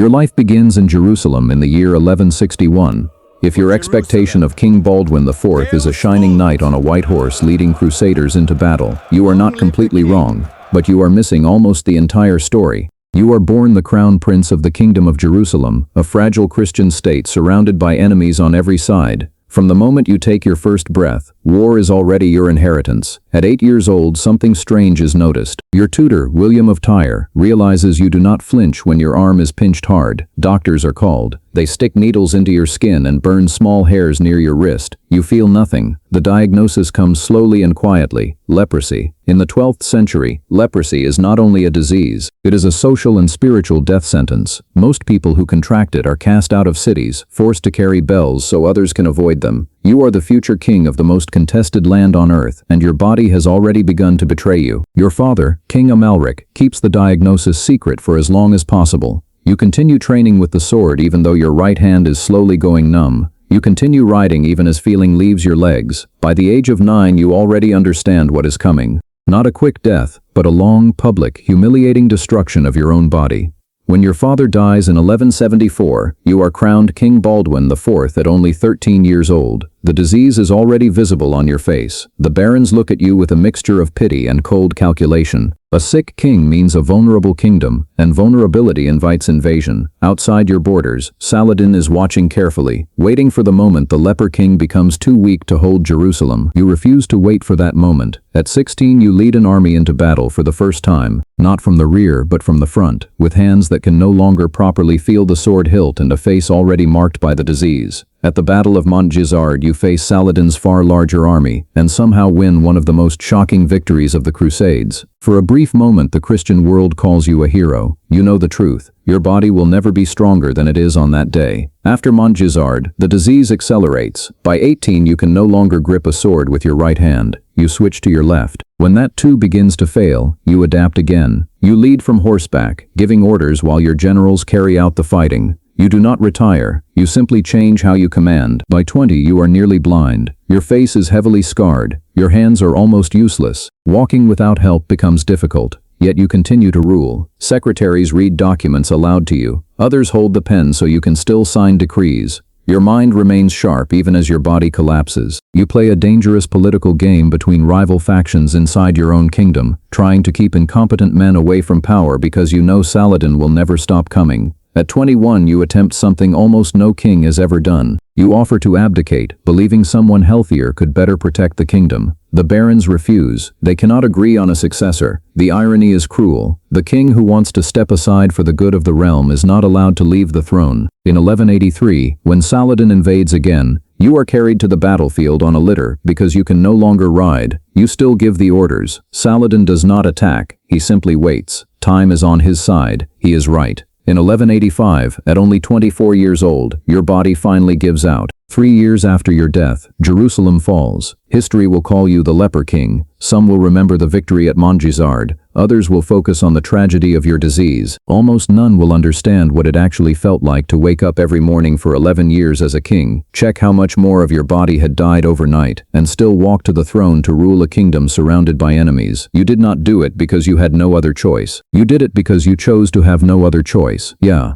Your life begins in Jerusalem in the year 1161. If your expectation of King Baldwin IV is a shining knight on a white horse leading crusaders into battle, you are not completely wrong, but you are missing almost the entire story. You are born the crown prince of the Kingdom of Jerusalem, a fragile Christian state surrounded by enemies on every side. From the moment you take your first breath, war is already your inheritance. At 8 years old, something strange is noticed. Your tutor, William of Tyre, realizes you do not flinch when your arm is pinched hard. Doctors are called. They stick needles into your skin and burn small hairs near your wrist. You feel nothing. The diagnosis comes slowly and quietly: leprosy. In the 12th century, leprosy is not only a disease, it is a social and spiritual death sentence. Most people who contract it are cast out of cities, forced to carry bells so others can avoid them. You are the future king of the most contested land on earth, and your body has already begun to betray you. Your father, King Amalric, keeps the diagnosis secret for as long as possible. You continue training with the sword even though your right hand is slowly going numb. You continue riding even as feeling leaves your legs. By the age of 9, you already understand what is coming. Not a quick death, but a long, public, humiliating destruction of your own body. When your father dies in 1174, you are crowned King Baldwin IV at only 13 years old. The disease is already visible on your face. The barons look at you with a mixture of pity and cold calculation. A sick king means a vulnerable kingdom, and vulnerability invites invasion. Outside your borders, Saladin is watching carefully, waiting for the moment the Leper King becomes too weak to hold Jerusalem. You refuse to wait for that moment. At 16, you lead an army into battle for the first time, not from the rear but from the front, with hands that can no longer properly feel the sword hilt and a face already marked by the disease. At the Battle of Montgisard, you face Saladin's far larger army, and somehow win one of the most shocking victories of the Crusades. For a brief moment, the Christian world calls you a hero. You know the truth. Your body will never be stronger than it is on that day. After Montgisard, the disease accelerates. By 18, you can no longer grip a sword with your right hand. You switch to your left. When that too begins to fail, you adapt again. You lead from horseback, giving orders while your generals carry out the fighting. You do not retire, you simply change how you command. By 20, you are nearly blind. Your face is heavily scarred. Your hands are almost useless. Walking without help becomes difficult, yet you continue to rule. Secretaries read documents aloud to you. Others hold the pen so you can still sign decrees. Your mind remains sharp even as your body collapses. You play a dangerous political game between rival factions inside your own kingdom, trying to keep incompetent men away from power because you know Saladin will never stop coming. At 21, you attempt something almost no king has ever done. You offer to abdicate, believing someone healthier could better protect the kingdom. The barons refuse. They cannot agree on a successor. The irony is cruel. The king who wants to step aside for the good of the realm is not allowed to leave the throne. In 1183, when Saladin invades again, you are carried to the battlefield on a litter because you can no longer ride. You still give the orders. Saladin does not attack. He simply waits. Time is on his side. He is right. In 1185, at only 24 years old, your body finally gives out. 3 years after your death, Jerusalem falls. History will call you the Leper King. Some will remember the victory at Montgisard. Others will focus on the tragedy of your disease. Almost none will understand what it actually felt like to wake up every morning for 11 years as a king, check how much more of your body had died overnight, and still walk to the throne to rule a kingdom surrounded by enemies. You did not do it because you had no other choice. You did it because you chose to have no other choice. Yeah.